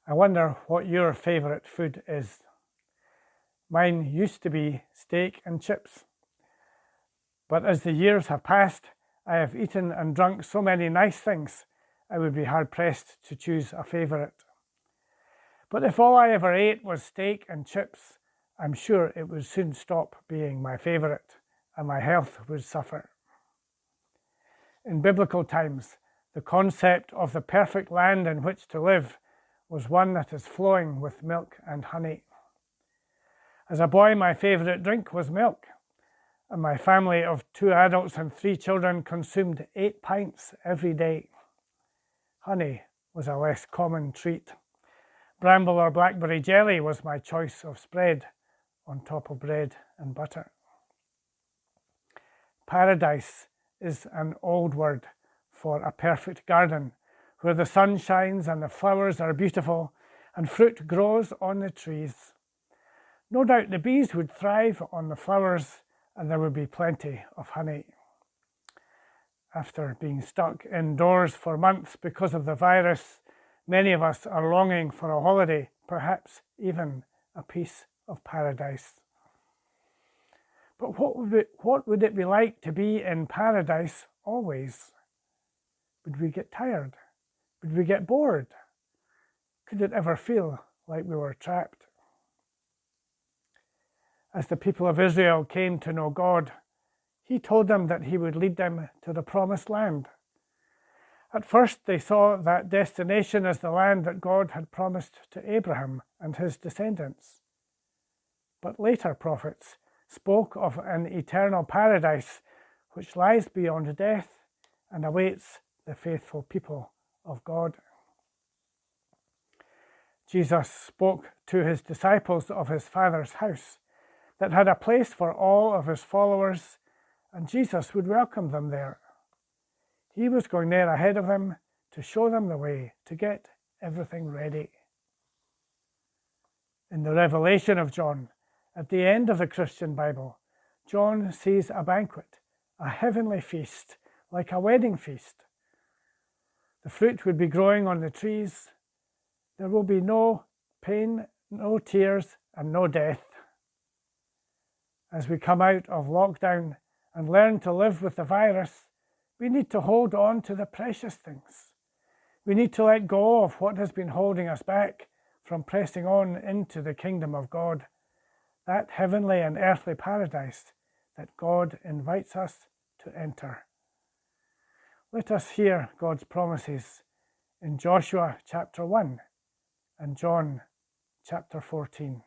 I wonder what your favourite food is. Mine used to be steak and chips. But as the years have passed, I have eaten and drunk so many nice things, I would be hard-pressed to choose a favourite. But if all I ever ate was steak and chips, I'm sure it would soon stop being my favourite, and my health would suffer. In biblical times, the concept of the perfect land in which to live was one that is flowing with milk and honey. As a boy, my favourite drink was milk, and my family of 2 adults and 3 children consumed 8 pints every day. Honey was a less common treat. Bramble or blackberry jelly was my choice of spread on top of bread and butter. Paradise is an old word for a perfect garden where the sun shines and the flowers are beautiful and fruit grows on the trees. No doubt the bees would thrive on the flowers and there would be plenty of honey. After being stuck indoors for months because of the virus, many of us are longing for a holiday, perhaps even a piece of paradise. But what would it be like to be in paradise always? Would we get tired? Would we get bored? Could it ever feel like we were trapped? As the people of Israel came to know God, He told them that He would lead them to the promised land. At first, they saw that destination as the land that God had promised to Abraham and his descendants. But later prophets spoke of an eternal paradise which lies beyond death and awaits the faithful people of God. Jesus spoke to His disciples of His Father's house that had a place for all of His followers, and Jesus would welcome them there. He was going there ahead of them to show them the way, to get everything ready. In the Revelation of John, at the end of the Christian Bible, John sees a banquet, a heavenly feast, like a wedding feast. The fruit would be growing on the trees. There will be no pain, no tears, and no death. As we come out of lockdown and learn to live with the virus, we need to hold on to the precious things. We need to let go of what has been holding us back from pressing on into the kingdom of God, that heavenly and earthly paradise that God invites us to enter. Let us hear God's promises in Joshua chapter 1 and John chapter 14.